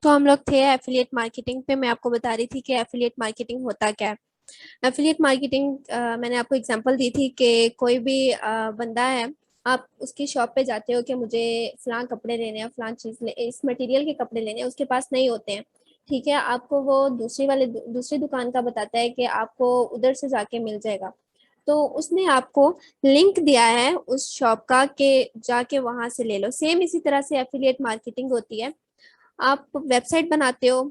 तो हम लोग थे एफिलिएट मार्केटिंग पे। मैं आपको बता रही थी कि एफिलिएट मार्केटिंग होता क्या है। एफिलिएट मार्केटिंग मैंने आपको एग्जांपल दी थी कि कोई भी बंदा है, आप उसकी शॉप पे जाते हो कि मुझे फलां कपड़े लेने हैं, फलां चीज इस मटेरियल के कपड़े लेने हैं, उसके पास नहीं होते हैं। ठीक है, आपको वो दूसरी दुकान का बताता है कि आपको उधर से जाके मिल जाएगा। तो उसने आपको लिंक दिया है उस शॉप का कि जाके वहां से ले लो। सेम इसी तरह से एफिलिएट मार्केटिंग होती है। आप वेबसाइट बनाते हो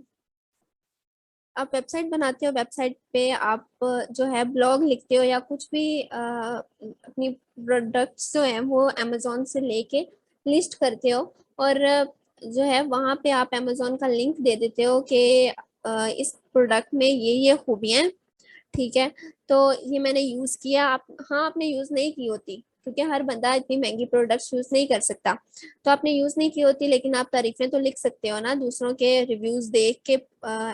वेबसाइट पे आप जो है ब्लॉग लिखते हो या कुछ भी अपनी प्रोडक्ट्स जो है वो अमेजोन से लेके लिस्ट करते हो। और जो है वहां पे आप अमेजोन का लिंक दे देते हो कि इस प्रोडक्ट में ये खूबियां हैं। ठीक है, तो ये मैंने यूज किया। आप, हाँ, आपने यूज नहीं की होती क्योंकि हर बंदा इतनी महंगी प्रोडक्ट्स यूज नहीं कर सकता। तो आपने यूज नहीं की होती, लेकिन आप तारीफें तो लिख सकते हो ना, दूसरों के रिव्यूज देख के।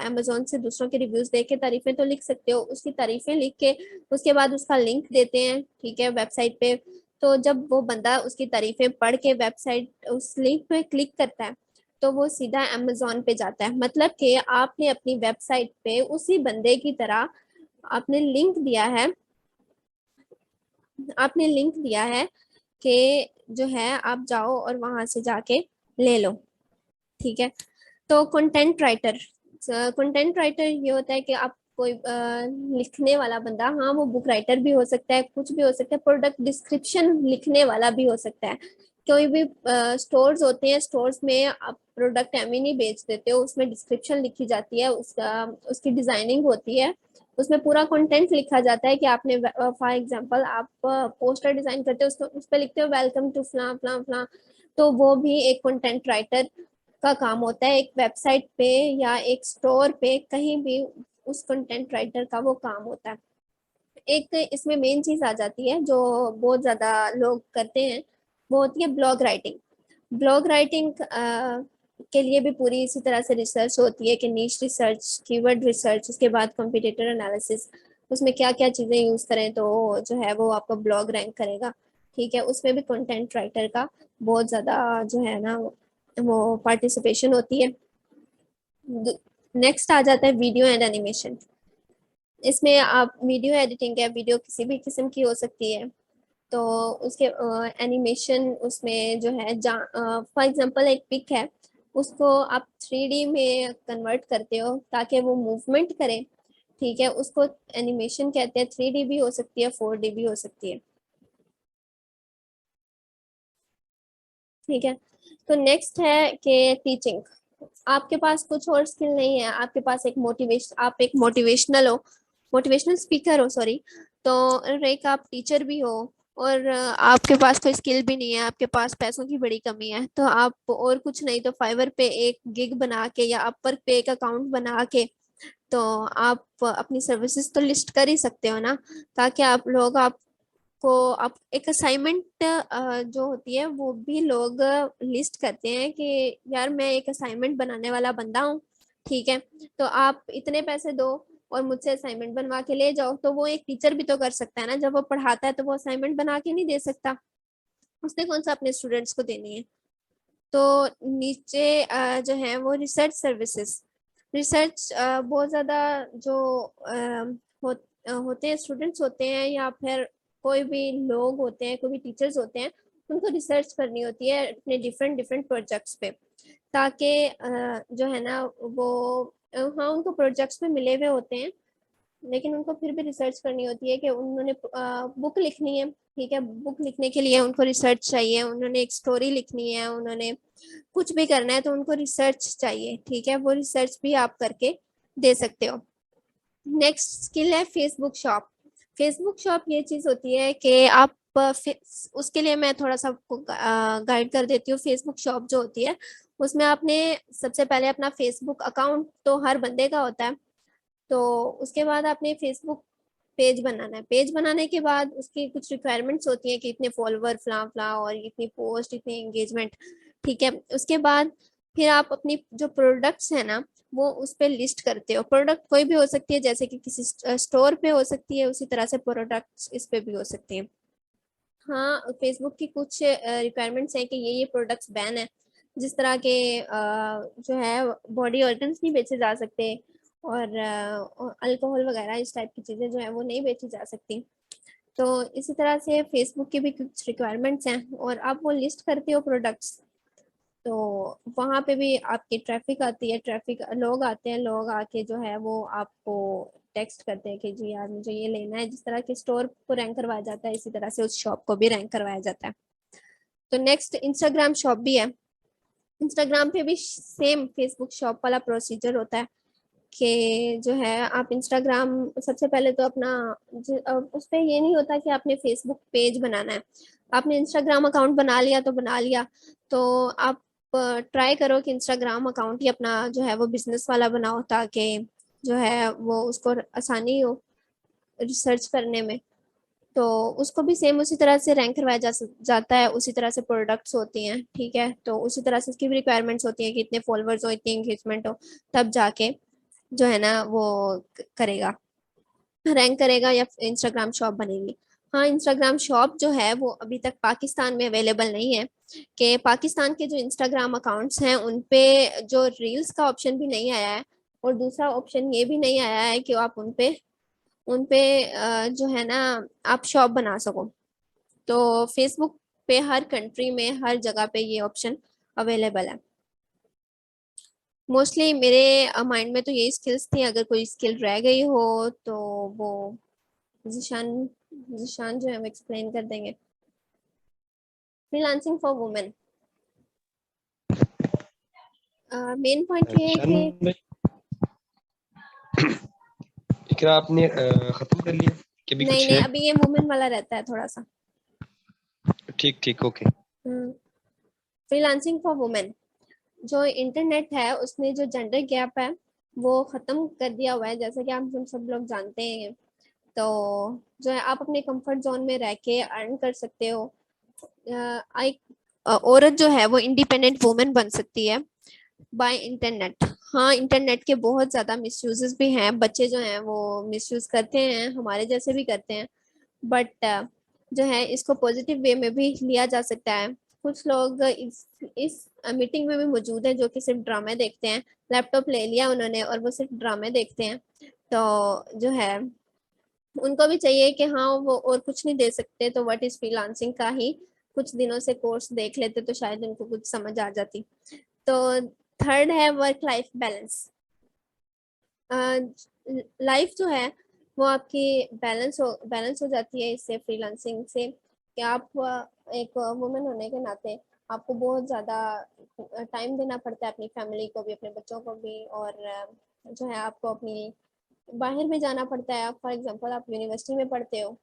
अमेजोन से दूसरों के रिव्यूज देख के तारीफें तो लिख सकते हो। उसकी तारीफें लिख के उसके बाद उसका लिंक देते हैं, ठीक है, वेबसाइट पे। तो जब वो बंदा उसकी तारीफें पढ़ के वेबसाइट उस लिंक पे क्लिक करता है, तो वो सीधा अमेजोन पे जाता है। मतलब कि आपने अपनी वेबसाइट पे उसी बंदे की तरह आपने लिंक दिया है आपने लिंक दिया है कि जो है आप जाओ और वहां से जाके ले लो। ठीक है, तो कंटेंट राइटर ये होता है कि आप कोई लिखने वाला बंदा, हाँ, वो बुक राइटर भी हो सकता है, कुछ भी हो सकता है, प्रोडक्ट डिस्क्रिप्शन लिखने वाला भी हो सकता है। कोई भी स्टोर्स होते हैं, स्टोर्स में आप प्रोडक्ट एम नहीं बेच देते हो, उसमें डिस्क्रिप्शन लिखी जाती है, उसका उसकी डिजाइनिंग होती है, उसमें पूरा कंटेंट लिखा जाता है कि आपने, फॉर एग्जांपल, आप पोस्टर डिजाइन करते हो, उसको उस पर लिखते हो वेलकम टू फला फला फला। तो वो भी एक कंटेंट राइटर का काम होता है। एक वेबसाइट पे या एक स्टोर पे कहीं भी उस कंटेंट राइटर का वो काम होता है। एक इसमें मेन चीज आ जाती है जो बहुत ज्यादा लोग करते हैं, वो होती है ब्लॉग राइटिंग। ब्लॉग राइटिंग के लिए भी पूरी इसी तरह से रिसर्च होती है कि नीश रिसर्च, कीवर्ड रिसर्च, उसके बाद कंपटीटर एनालिसिस, उसमें क्या क्या चीजें यूज करें तो जो है वो आपका ब्लॉग रैंक करेगा। ठीक है, उसमें भी कंटेंट राइटर का बहुत ज्यादा जो है ना वो पार्टिसिपेशन होती है। नेक्स्ट आ जाता है वीडियो एंड एनिमेशन। इसमें आप वीडियो एडिटिंग है, वीडियो किसी भी किस्म की हो सकती है। तो उसके एनिमेशन उसमें जो है, फॉर एग्जांपल एक पिक है, उसको आप 3D में कन्वर्ट करते हो ताकि वो मूवमेंट करे। ठीक है, उसको एनिमेशन कहते हैं। 3D भी हो सकती है, 4D भी हो सकती है। ठीक है, तो नेक्स्ट है कि टीचिंग। आपके पास कुछ और स्किल नहीं है, आपके पास आप एक मोटिवेशनल स्पीकर हो, सॉरी। तो और एक आप टीचर भी हो, और आपके पास कोई स्किल भी नहीं है, आपके पास पैसों की बड़ी कमी है, तो आप और कुछ नहीं तो फाइवर पे एक गिग बना के या अपवर्क पे एक अकाउंट बना के, तो आप अपनी सर्विसेज तो लिस्ट कर ही सकते हो ना। ताकि आप एक असाइनमेंट जो होती है वो भी लोग लिस्ट करते हैं कि यार मैं एक असाइनमेंट बनाने वाला बंदा हूँ। ठीक है, तो आप इतने पैसे दो और मुझसे असाइनमेंट बनवा के ले जाओ। तो वो एक टीचर भी तो कर सकता है ना, जब वो पढ़ाता है तो वो असाइनमेंट बना के नहीं दे सकता, उसने कौन सा अपने स्टूडेंट्स को देनी है। तो नीचे जो है वो रिसर्च सर्विसेज। रिसर्च बहुत ज़्यादा जो होते हैं, स्टूडेंट्स होते हैं या फिर कोई भी लोग होते हैं, कोई भी टीचर्स होते हैं, उनको रिसर्च करनी होती है अपने डिफरेंट डिफरेंट प्रोजेक्ट्स पे। ताकि जो है ना वो, हाँ, उनको प्रोजेक्ट्स में मिले हुए होते हैं, लेकिन उनको फिर भी रिसर्च करनी होती है कि उन्होंने बुक लिखनी है। ठीक है, बुक लिखने के लिए उनको रिसर्च चाहिए, उन्होंने एक स्टोरी लिखनी है, उन्होंने कुछ भी करना है तो उनको रिसर्च चाहिए। ठीक है, वो रिसर्च भी आप करके दे सकते हो। नेक्स्ट स्किल है फेसबुक शॉप। फेसबुक शॉप ये चीज होती है कि आप उसके लिए मैं थोड़ा सा आपको गाइड कर देती हूँ। फेसबुक शॉप जो होती है उसमें आपने सबसे पहले अपना फेसबुक अकाउंट तो हर बंदे का होता है। तो उसके बाद आपने फेसबुक पेज बनाना है। पेज बनाने के बाद उसकी कुछ रिक्वायरमेंट्स होती हैं कि इतने फॉलोवर फला फला और इतनी पोस्ट, इतनी एंगेजमेंट। ठीक है, उसके बाद फिर आप अपनी जो प्रोडक्ट्स है ना वो उस पर लिस्ट करते हो। प्रोडक्ट कोई भी हो सकती है, जैसे कि किसी स्टोर पे हो सकती है, उसी तरह से प्रोडक्ट्स इस पे भी हो सकती है। हाँ, फेसबुक की कुछ रिक्वायरमेंट्स हैं कि ये प्रोडक्ट्स बैन है, जिस तरह के जो है बॉडी ऑर्गन्स नहीं बेचे जा सकते, और अल्कोहल वगैरह इस टाइप की चीज़ें जो है वो नहीं बेची जा सकती। तो इसी तरह से फेसबुक की भी कुछ रिक्वायरमेंट्स हैं, और आप वो लिस्ट करते हो प्रोडक्ट्स, तो वहाँ पे भी आपकी ट्रैफिक आती है, ट्रैफिक लोग आते हैं, लोग आके जो है वो आपको टेक्स्ट करते हैं कि जी यार मुझे ये लेना है। जिस तरह के स्टोर को रैंक करवाया जाता है, इसी तरह से उस शॉप को भी रैंक करवाया जाता है। तो नेक्स्ट इंस्टाग्राम शॉप भी है। इंस्टाग्राम पे भी सेम फेसबुक शॉप वाला प्रोसीजर होता है कि जो है आप इंस्टाग्राम, सबसे पहले तो अपना उस पर ये नहीं होता कि आपने फेसबुक पेज बनाना है। आपने इंस्टाग्राम अकाउंट बना लिया तो बना लिया, तो आप ट्राई करो कि इंस्टाग्राम अकाउंट ही अपना जो है वो बिजनेस वाला बनाओ, ताकि जो है वो उसको आसानी हो रिसर्च करने में। तो उसको भी सेम उसी तरह से रैंक करवाया जाता है, उसी तरह से प्रोडक्ट्स होती हैं, ठीक है। तो उसी तरह से उसकी भी रिक्वायरमेंट्स होती हैं कि इतने फॉलोअर्स हो, इतनी एंगेजमेंट हो, तब जाके जो है ना वो करेगा, रैंक करेगा या इंस्टाग्राम शॉप बनेगी। हाँ, इंस्टाग्राम शॉप जो है वो अभी तक पाकिस्तान में अवेलेबल नहीं है, कि पाकिस्तान के जो इंस्टाग्राम अकाउंट्स हैं उन पे जो रील्स का ऑप्शन भी नहीं आया है, और दूसरा ऑप्शन ये भी नहीं आया है कि आप उन पे जो है ना आप शॉप बना सको। तो फेसबुक पे हर कंट्री में हर जगह पे ये ऑप्शन अवेलेबल है। मोस्टली मेरे माइंड में तो यही स्किल्स थी, अगर कोई स्किल रह गई हो तो वो जिशान जिशान जो है वो एक्सप्लेन कर देंगे। Freelancing for women, main point ये है ईशान कि भाई, इकरा आपने खत्म कर लिया कि अभी नहीं कुछ नहीं, है? अभी ये वुमेन वाला रहता है थोड़ा सा। ठीक ठीक, ओके। फ्रीलांसिंग फॉर वुमेन, जो इंटरनेट है उसने जो जेंडर गैप है वो खत्म कर दिया हुआ है, जैसे कि हम सब लोग जानते हैं। तो जो है आप अपने कंफर्ट जोन में रह के अर्न कर सकते हो। एक औरत जो है वो इंडिपेंडेंट वुमेन बन सकती है बाय इंटरनेट। हाँ, इंटरनेट के बहुत ज्यादा मिसयूजेस भी हैं, बच्चे जो हैं वो मिसयूज करते हैं, हमारे जैसे भी करते हैं। बट जो है इसको पॉजिटिव वे में भी लिया जा सकता है। कुछ लोग इस मीटिंग में भी मौजूद है जो कि सिर्फ ड्रामे देखते हैं, लैपटॉप ले लिया उन्होंने और वो सिर्फ ड्रामे देखते हैं। तो जो है उनको भी चाहिए कि हाँ वो और कुछ नहीं दे सकते, तो व्हाट इज फ्रीलांसिंग का ही कुछ दिनों से कोर्स देख लेते तो शायद उनको कुछ समझ आ जाती। तो थर्ड है वर्क लाइफ बैलेंस। लाइफ जो है वो आपकी बैलेंस हो जाती है इससे, फ्रीलांसिंग से, कि आप एक वुमेन होने के नाते आपको बहुत ज़्यादा टाइम देना पड़ता है अपनी फैमिली को भी, अपने बच्चों को भी, और जो है आपको अपनी बाहर भी जाना पड़ता है। फॉर एग्जांपल आप यूनिवर्सिटी में पढ़ते हो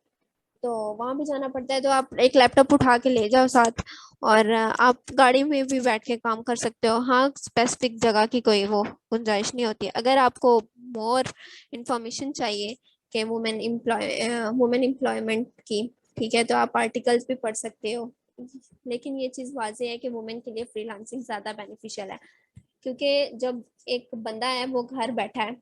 तो वहां भी जाना पड़ता है, तो आप एक लैपटॉप उठा के ले जाओ साथ, और आप गाड़ी में भी बैठ के काम कर सकते हो। हाँ, स्पेसिफिक जगह की कोई वो गुंजाइश नहीं होती। अगर आपको मोर इंफॉर्मेशन चाहिए कि वुमेन एम्प्लॉयमेंट की, ठीक है, तो आप आर्टिकल्स भी पढ़ सकते हो। लेकिन ये चीज़ वाज़ेह है कि वुमेन के लिए फ्रीलांसिंग ज़्यादा बेनिफिशियल है, क्योंकि जब एक बंदा है वो घर बैठा है,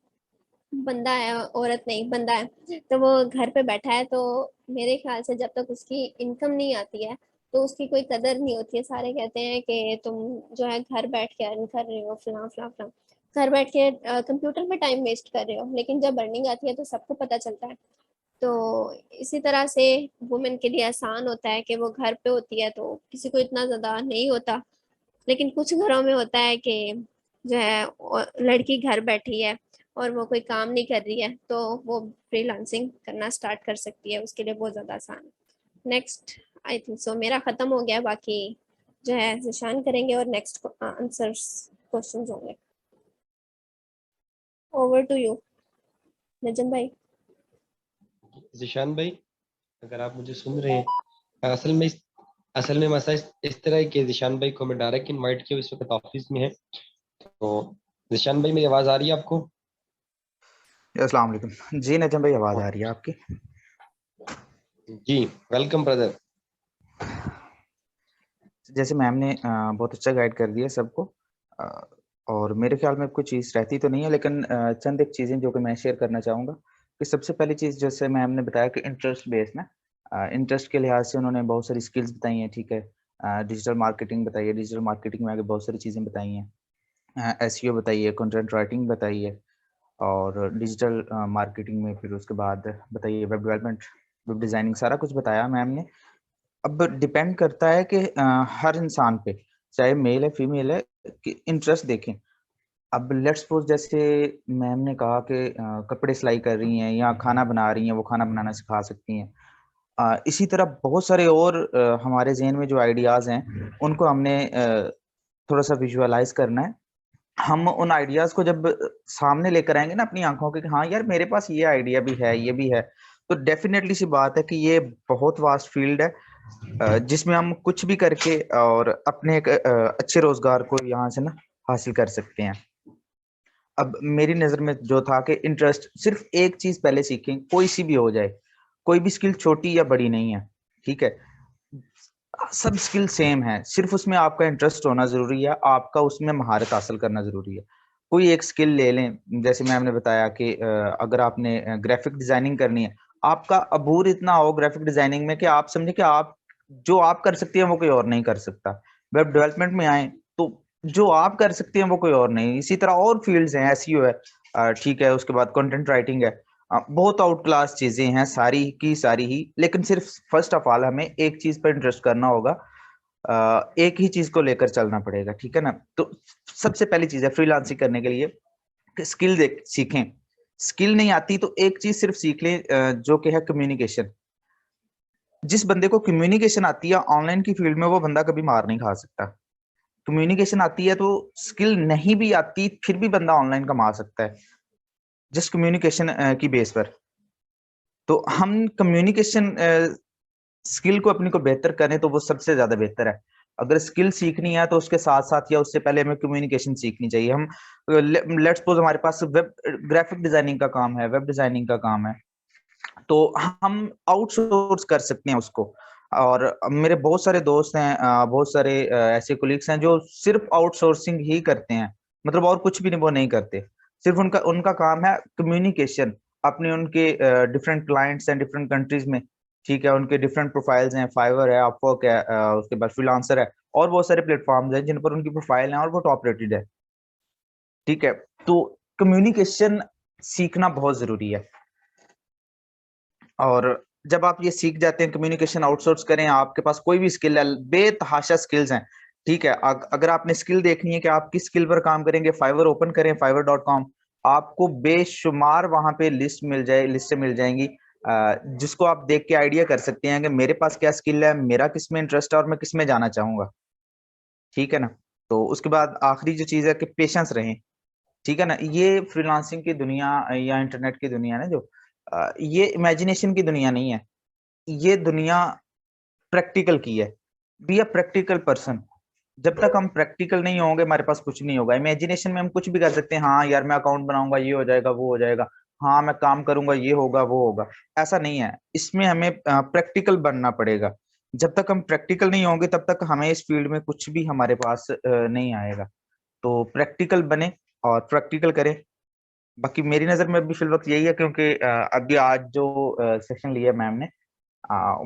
बंदा है औरत नहीं, बंदा है, तो वो घर पे बैठा है, तो मेरे ख्याल से जब तक उसकी इनकम नहीं आती है तो उसकी कोई कदर नहीं होती है। सारे कहते हैं कि तुम जो है घर बैठ के अर्न कर रहे हो, फलां फलां फलां, घर बैठ के कंप्यूटर पे टाइम वेस्ट कर रहे हो, लेकिन जब अर्निंग आती है तो सबको पता चलता है। तो इसी तरह से वुमेन के लिए आसान होता है कि वो घर पे होती है तो किसी को इतना ज़्यादा नहीं होता। लेकिन कुछ घरों में होता है कि जो है लड़की घर बैठी है और वो कोई काम नहीं कर रही है, तो वो फ्रीलांसिंग करना स्टार्ट कर सकती है, उसके लिए बहुत ज़्यादा आसान है। नेक्स्ट, आई थिंक सो मेरा ख़त्म हो गया, बाकी जो है निशान करेंगे और नेक्स्ट आंसर्स क्वेश्चंस होंगे। ओवर टू यू नजम भाई। जिशान भाई, अगर आप मुझे सुन रहे हैं, असल में मसला इस तरह है कि जिशान भाई को मैं डायरेक्ट इनवाइट किया, इस वक्त ऑफिस में है। तो जिशान भाई, मेरी आवाज़ आ रही है आपको? अस्सलाम वालेकुम जी। नजम भाई, आवाज़ आ रही है आपकी? जी, वेलकम ब्रदर। जैसे मैम ने बहुत अच्छा गाइड कर दिया सबको, अ, और मेरे ख्याल में कोई चीज़ रहती तो नहीं है, लेकिन चंद एक चीज़ें जो कि मैं शेयर करना चाहूँगा कि सबसे पहली चीज़, जैसे मैम ने बताया कि इंटरेस्ट बेस में, इंटरेस्ट के लिहाज से उन्होंने बहुत सारी स्किल्स बताई हैं, ठीक है। डिजिटल मार्केटिंग बताइए, डिजिटल मार्केटिंग में आगे बहुत सारी चीज़ें बताई हैं, एसईओ बताइए, कंटेंट राइटिंग बताइए, और डिजिटल मार्केटिंग में फिर उसके बाद बताइए वेब डेवलपमेंट, वेब डिज़ाइनिंग, सारा कुछ बताया मैम ने। अब डिपेंड करता है कि हर इंसान पे, चाहे मेल है फीमेल है, कि इंटरेस्ट देखें। अब लेट्स सपोज जैसे मैम ने कहा कि कपड़े सिलाई कर रही हैं या खाना बना रही हैं, वो खाना बनाना सिखा सकती हैं। इसी तरह बहुत सारे और हमारे ज़हन में जो आइडियाज़ हैं, उनको हमने थोड़ा सा विजुअलाइज करना है। हम उन आइडियाज़ को जब सामने लेकर आएंगे ना अपनी आंखों के, कि हाँ यार मेरे पास ये आइडिया भी है, ये भी है, तो डेफिनेटली सी बात है कि ये बहुत वास्ट फील्ड है, जिसमें हम कुछ भी करके और अपने एक अच्छे रोजगार को यहाँ से ना हासिल कर सकते हैं। अब मेरी नज़र में जो था कि इंटरेस्ट, सिर्फ एक चीज पहले सीखें, कोई सी भी हो जाए, कोई भी स्किल छोटी या बड़ी नहीं है, ठीक है, सब स्किल सेम है, सिर्फ उसमें आपका इंटरेस्ट होना जरूरी है, आपका उसमें महारत हासिल करना जरूरी है। कोई एक स्किल ले लें, जैसे मैम ने बताया कि अगर आपने ग्राफिक डिजाइनिंग करनी है, आपका अबूर इतना हो ग्राफिक डिजाइनिंग में कि आप समझे कि आप जो आप कर सकते हैं वो कोई और नहीं कर सकता। वेब डेवलपमेंट में आए तो जो आप कर सकते हैं वो कोई और नहीं। इसी तरह और फील्ड्स हैं, एसईओ है, ठीक है, उसके बाद कंटेंट राइटिंग है, बहुत आउट क्लास चीजें हैं सारी की सारी ही, लेकिन सिर्फ फर्स्ट ऑफ ऑल हमें एक चीज पर इंटरेस्ट करना होगा, एक ही चीज को लेकर चलना पड़ेगा, ठीक है ना। तो सबसे पहली चीज है फ्रीलांसिंग करने के लिए कि स्किल सीखें। स्किल नहीं आती तो एक चीज सिर्फ सीख लें, जो कि है कम्युनिकेशन। जिस बंदे को कम्युनिकेशन आती है ऑनलाइन की फील्ड में, वो बंदा कभी मार नहीं खा सकता। कम्युनिकेशन आती है तो स्किल नहीं भी आती फिर भी बंदा ऑनलाइन कमा सकता है, जस्ट कम्युनिकेशन की बेस पर। तो हम कम्युनिकेशन स्किल को अपनी को बेहतर करें तो वो सबसे ज्यादा बेहतर है। अगर स्किल सीखनी है तो उसके साथ साथ या उससे पहले हमें कम्युनिकेशन सीखनी चाहिए। हम लेट्स सपोज हमारे पास वेब ग्राफिक डिजाइनिंग का काम है, वेब डिजाइनिंग का काम है, तो हम आउटसोर्स कर सकते हैं उसको। और मेरे बहुत सारे दोस्त हैं, बहुत सारे ऐसे कोलीग्स हैं जो सिर्फ आउटसोर्सिंग ही करते हैं, मतलब और कुछ भी नहीं, वो नहीं करते, सिर्फ उनका उनका काम है कम्युनिकेशन अपने उनके डिफरेंट क्लाइंट्स हैं डिफरेंट कंट्रीज में, ठीक है, उनके डिफरेंट प्रोफाइल्स हैं, फाइवर है, अपवर्क है, उसके बाद फ्रीलांसर है, और बहुत सारे प्लेटफॉर्म्स हैं जिन पर उनकी प्रोफाइल है और वो टॉप रेटेड है, ठीक है। तो कम्युनिकेशन सीखना बहुत जरूरी है। और जब आप ये सीख जाते हैं, कम्युनिकेशन आउटसोर्स करें, आपके पास कोई भी स्किल है, बेतहाशा स्किल्स हैं, ठीक है। अगर आपने स्किल देखनी है कि आप किस स्किल पर काम करेंगे, फाइवर ओपन करें, fiverr.com, आपको बेशुमार वहां पे लिस्ट मिल जाएंगी, जिसको आप देख के आइडिया कर सकते हैं कि मेरे पास क्या स्किल है, मेरा किस में इंटरेस्ट है और मैं किस में जाना चाहूंगा, ठीक है ना। तो उसके बाद आखिरी जो चीज है कि पेशेंस रहें, ठीक है ना। ये फ्रीलांसिंग की दुनिया या इंटरनेट की दुनिया ना, जो ये इमेजिनेशन की दुनिया नहीं है, ये दुनिया प्रैक्टिकल की है। Be a practical person. जब तक हम प्रैक्टिकल नहीं होंगे हमारे पास कुछ नहीं होगा। इमेजिनेशन में हम कुछ भी कर सकते हैं, हाँ यार मैं अकाउंट बनाऊंगा, ये हो जाएगा, वो हो जाएगा, हाँ मैं काम करूंगा, ये होगा, वो होगा, ऐसा नहीं है। इसमें हमें प्रैक्टिकल बनना पड़ेगा। जब तक हम प्रैक्टिकल नहीं होंगे तब तक हमें इस फील्ड में कुछ भी हमारे पास नहीं आएगा। तो प्रैक्टिकल बने और प्रैक्टिकल करें। बाकी मेरी नजर में अभी फिल वक्त यही है, क्योंकि अभी आज जो सेशन लिया मैम ने,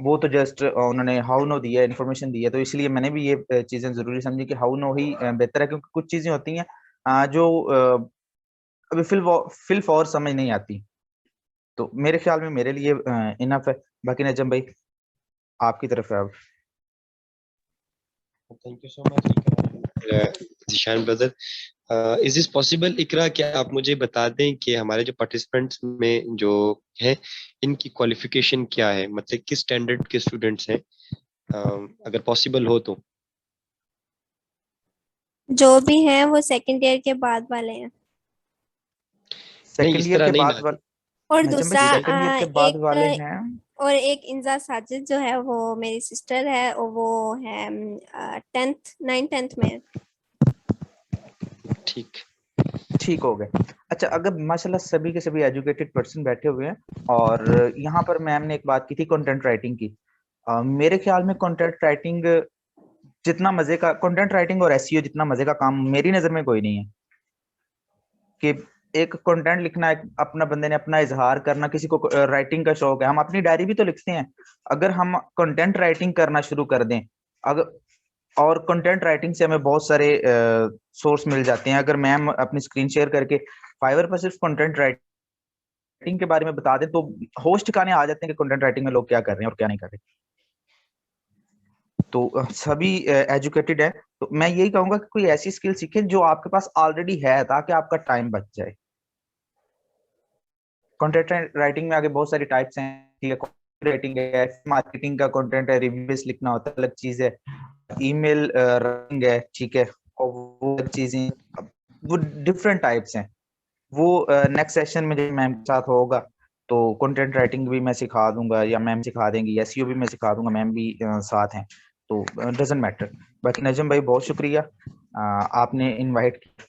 वो तो जस्ट उन्होंने हाउ नो दिया, इन्फॉर्मेशन दी है, तो इसलिए मैंने भी ये चीजें जरूरी समझी कि हाउ नो ही बेहतर है, क्योंकि कुछ चीजें होती हैं जो अभी फिल फॉर समझ नहीं आती। तो मेरे ख्याल में मेरे लिए इनफ है। बाकी नजम भाई आपकी तरफ है अब। Thank you so much Zeeshan brother. Is this possible Iqra, क्या आप मुझे बता दें कि हमारे जो पार्टिसिपेंट्स में जो है इनकी क्वालिफिकेशन क्या है, मतलब किस स्टैंडर्ड के स्टूडेंट्स हैं, अगर पॉसिबल हो तो। जो भी है वो सेकंड ईयर के बाद वाले हैं। नहीं, सेकंड इस ईयर तरह के नहीं बाद ना। वाले और नजम भाई, दूसरा सेकंड ईयर के बाद एक वाले हैं। और एक इंजा साजिद जो है वो मेरी सिस्टर है, और वो है 10th 9th 10th में है। ठीक। ठीक हो गए। अच्छा, अगर माशाल्लाह सभी के सभी एजुकेटेड पर्सन बैठे हुए हैं, और यहाँ पर मैम ने एक बात की थी कंटेंट राइटिंग की। मेरे ख्याल में कंटेंट राइटिंग जितना मजे का, कंटेंट राइटिंग और एसईओ जितना मजे का काम मेरी नजर में कोई नहीं है। कि एक कंटेंट लिखना, एक अपना बंदे ने अपना इजहार करना, किसी को राइटिंग का शौक है, हम अपनी डायरी भी तो लिखते हैं। अगर हम कंटेंट राइटिंग करना शुरू कर दें, अगर और कंटेंट राइटिंग से हमें बहुत सारे सोर्स मिल जाते हैं। अगर मैम अपनी स्क्रीन शेयर करके फाइवर पर सिर्फ कंटेंट राइटिंग के बारे में बता दें तो होश ठिकाने आ जाते हैं कि कंटेंट राइटिंग में लोग क्या कर रहे हैं और क्या नहीं कर रहे। तो सभी एजुकेटेड है, तो मैं यही कहूंगा कि कोई ऐसी स्किल सीखें जो आपके पास ऑलरेडी है, ताकि आपका टाइम बच जाए। कंटेंट राइटिंग में आगे बहुत सारी टाइप्स हैं, ठीक है। राइटिंग है, मार्केटिंग का कंटेंट है, रिव्यूज लिखना होता है, अलग चीज है। ईमेल राइटिंग है, ठीक है, और वो अलग चीजें, वो डिफरेंट टाइप्स हैं। वो नेक्स्ट सेशन में जब मैम के साथ होगा तो कंटेंट राइटिंग भी मैं सिखा दूंगा या मैम सिखा देंगी, एसईओ भी मैं सिखा दूंगा, मैम भी साथ हैं, तो डजेंट मैटर। बाकी नजम भाई बहुत शुक्रिया, आपने इनवाइट किया।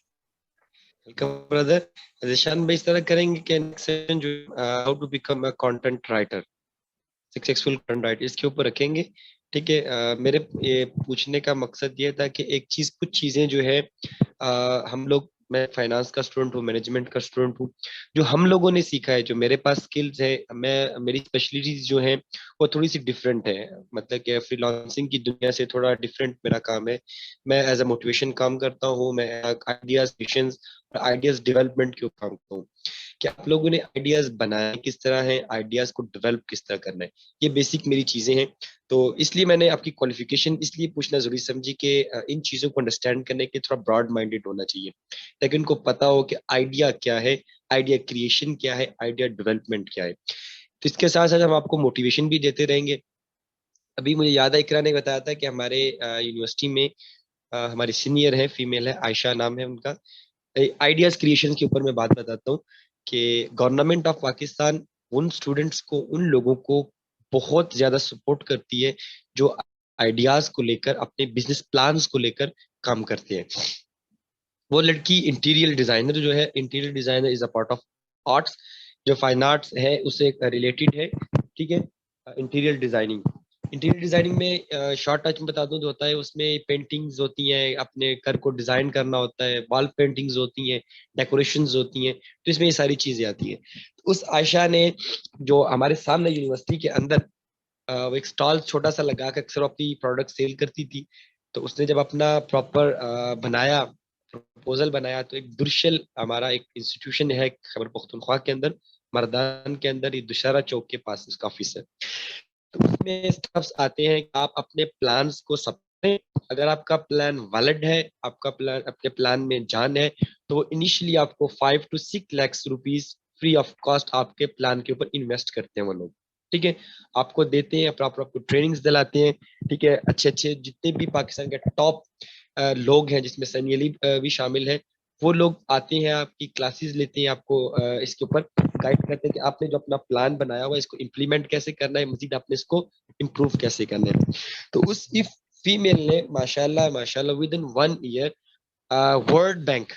Welcome brother. जिशान भाई इस तरह करेंगे कि नेक्स्ट सेशन जो how to become a content writer, successful content writer, इसके ऊपर रखेंगे। ठीक है। मेरे ये पूछने का मकसद ये था कि एक चीज, कुछ चीजें जो है हम लोग, मैं फाइनेंस का स्टूडेंट हूँ, मैनेजमेंट का स्टूडेंट हूँ, जो हम लोगों ने सीखा है, जो मेरे पास स्किल्स है, मैं मेरी स्पेशलिटीज जो है वो थोड़ी सी डिफरेंट है। मतलब कि फ्रीलांसिंग की दुनिया से थोड़ा डिफरेंट मेरा काम है। मैं एज अ मोटिवेशन काम करता हूँ, मैं आइडियाज क्रिएशन और आइडियाज डेवलपमेंट के ऊपर काम करता हूँ कि आप लोगों ने आइडियाज बनाए किस तरह है, आइडियाज को डेवलप किस तरह करना है, ये बेसिक मेरी चीजें हैं। तो इसलिए मैंने आपकी क्वालिफिकेशन इसलिए पूछना जरूरी समझी कि इन चीजों को अंडरस्टैंड करने के थोड़ा ब्रॉड माइंडेड होना चाहिए, ताकि उनको पता हो कि आइडिया क्या है, आइडिया क्रिएशन क्या है, आइडिया डेवलपमेंट क्या है। तो इसके साथ साथ हम आपको मोटिवेशन भी देते रहेंगे। अभी मुझे याद है, इकरा ने बताया था कि हमारे यूनिवर्सिटी में हमारी सीनियर है, फीमेल है, आयशा नाम है उनका। आइडियाज क्रिएशन के ऊपर मैं बात बताता हूँ कि गवर्नमेंट ऑफ पाकिस्तान उन स्टूडेंट्स को, उन लोगों को बहुत ज्यादा सपोर्ट करती है जो आइडियाज को लेकर, अपने बिजनेस प्लान्स को लेकर काम करते हैं। वो लड़की इंटीरियर डिजाइनर जो है, interior designer is a part of arts, जो फाइन आर्ट्स है उससे रिलेटेड है। ठीक है। इंटीरियर डिजाइनिंग, इंटीरियर डिजाइनिंग में शॉर्ट टच में बता दूं तो होता है, उसमें पेंटिंग्स होती हैं, अपने घर को डिजाइन करना होता है, वॉल पेंटिंग्स होती हैं, डेकोरेशंस होती हैं, तो इसमें ये सारी चीजें आती हैं। तो उस आयशा ने, जो हमारे सामने यूनिवर्सिटी के अंदर वो एक स्टॉल छोटा सा लगा कर अक्सर अपनी प्रोडक्ट सेल करती थी, तो उसने जब अपना प्रॉपर बनाया, प्रपोजल बनाया, तो एक दुर्शल, हमारा एक इंस्टीट्यूशन है खैबर पख्तूनख्वा के अंदर, मर्दान के अंदर, ये दुशहरा चौक के पास इसका ऑफिस है। तो उसमें स्टेप्स आते हैं कि आप अपने प्लान्स को सब, अगर आपका प्लान वैलिड है, आपका प्लान, आपके प्लान में जान है, तो वो इनिशियली आपको 5 to 6 lakh rupees free of cost आपके प्लान के ऊपर इन्वेस्ट करते हैं वो लोग। ठीक है। आपको देते हैं, प्रॉपर आपको ट्रेनिंग्स दिलाते हैं। ठीक है। अच्छे अच्छे जितने भी पाकिस्तान के टॉप लोग हैं, जिसमें सनी अली भी शामिल है, वो लोग आते हैं, आपकी क्लासेस लेते हैं, आपको इसके ऊपर गाइड करते हैं कि आपने जो अपना प्लान बनाया हुआ है इसको इम्प्लीमेंट कैसे करना है, मजीद आपने इसको इम्प्रूव कैसे करना है। तो उस इफ फीमेल ने माशाल्लाह माशाल्लाह with in 1 year world bank,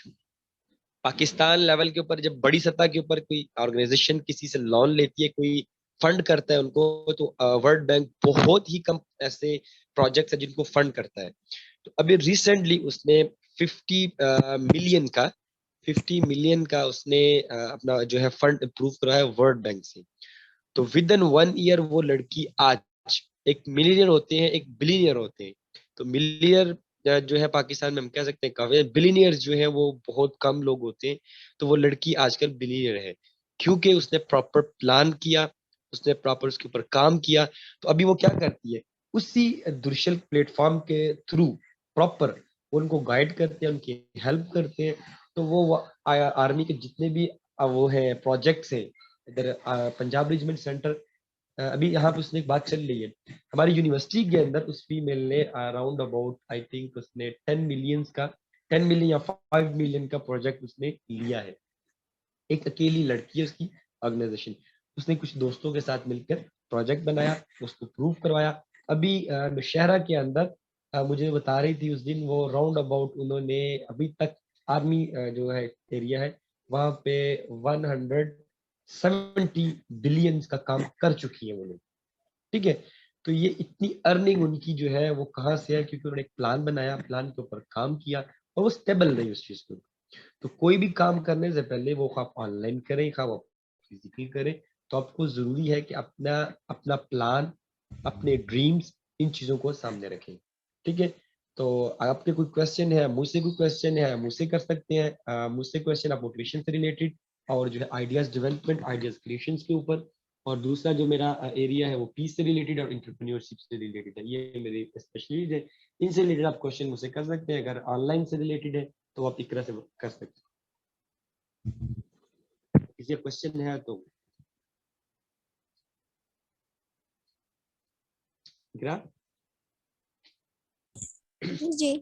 Pakistan level के ऊपर, जब बड़ी सतह के ऊपर कोई ऑर्गेनाइजेशन किसी से लोन लेती है, कोई फंड करता है उनको, तो वर्ल्ड बैंक बहुत ही कम ऐसे प्रोजेक्ट्स है जिनको फंड करता है। तो अभी रिसेंटली उसने 50 मिलियन का, 50 मिलियन का उसने अपना जो है फंड अप्रूव करवाया वर्ल्ड बैंक से। तो विद इन 1 ईयर वो लड़की आज, एक मिलियनियर होते हैं, एक बिलियनियर होते हैं। तो मिलियनियर जो है पाकिस्तान में हम कह सकते हैं काफी, बिलियनियर जो है वो बहुत कम लोग होते हैं। तो वो लड़की आजकल बिलियनियर है, क्योंकि उसने प्रॉपर प्लान किया, उसने प्रॉपर उसके ऊपर काम किया। तो अभी वो क्या करती है, उसी दुर्शल प्लेटफॉर्म के थ्रू प्रॉपर उनको गाइड करते हैं, उनकी हेल्प करते हैं। तो वो आर्मी के जितने भी वो है प्रोजेक्ट्स हैं इधर, पंजाब रेजिमेंट सेंटर, अभी यहाँ पे उसने एक बात चल रही है हमारी यूनिवर्सिटी के अंदर, उस फीमेल ने अराउंड अबाउट आई थिंक उसने 10 मिलियन का, 10 मिलियन या 5 मिलियन का प्रोजेक्ट उसने लिया है। एक अकेली लड़की है, उसकी ऑर्गेनाइजेशन, उसने कुछ दोस्तों के साथ मिलकर प्रोजेक्ट बनाया, उसको प्रूव करवाया। अभी नौशहरा के अंदर मुझे बता रही थी उस दिन, वो राउंड अबाउट उन्होंने अभी तक आर्मी जो है एरिया है वहां पे 170 बिलियन का काम कर चुकी है वो लोग। ठीक है। तो ये इतनी अर्निंग उनकी जो है वो कहाँ से है, क्योंकि उन्होंने एक प्लान बनाया, प्लान के ऊपर काम किया, और वो स्टेबल रही उस चीज को। तो कोई भी काम करने से पहले, वो आप ऑनलाइन करें, आप फिजिकली करें, तो आपको जरूरी है कि अपना अपना प्लान, अपने ड्रीम्स, इन चीजों को सामने रखें। ठीक है। तो आपके कोई क्वेश्चन है, मुझसे कोई क्वेश्चन है, मुझसे कर सकते हैं। मुझसे क्वेश्चन आप मोटिवेशन से रिलेटेड और जो है आइडियाज डेवलपमेंट, आइडियाज क्रिएशन के ऊपर, और दूसरा जो मेरा एरिया है वो पीस से रिलेटेड और एंटरप्रेन्योरशिप से रिलेटेड है। ये मेरे स्पेशलिस्ट है, इनसे रिलेटेड आप क्वेश्चन मुझसे कर सकते हैं। अगर ऑनलाइन से रिलेटेड है तो आप इकरा से कर सकते हैं। किसी क्वेश्चन है तो इकरा। जी।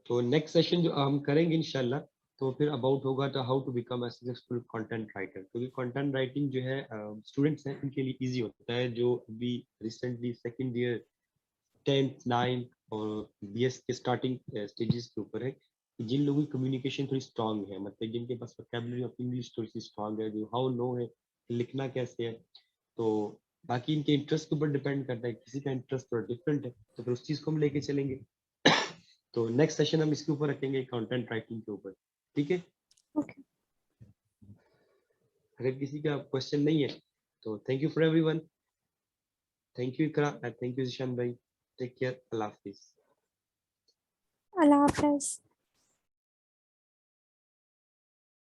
तो नेक्स्ट सेशन जो हम करेंगे इंशाल्लाह, तो फिर अबाउट होगा तो how to become a successful content writer. क्योंकि कंटेंट राइटिंग जो है स्टूडेंट्स हैं उनके लिए इजी होता है, जो अभी recently second year 10th 9th और बीएस के स्टार्टिंग स्टेजेस के ऊपर है। जिन लोगों की कम्युनिकेशन थोड़ी स्ट्रांग है, मतलब जिनके पास वोकैबुलरी ऑफ इंग्लिश थोड़ी सी स्ट्रांग है, जो हाउ नो है लिखना कैसे है, तो बाकी इनके इंटरेस्ट के ऊपर डिपेंड करता है। किसी का इंटरेस्ट थोड़ा डिफरेंट है तो फिर उस चीज को हम लेके चलेंगे। तो नेक्स्ट सेशन हम इसके ऊपर रखेंगे, कंटेंट राइटिंग के ऊपर। ठीक है। ओके। अगर किसी का क्वेश्चन नहीं है तो thank you for everyone. Thank you Iqra and thank you Zeeshan भाई। Take care. अल्लाह हाफिज। अल्लाह हाफ़िज़।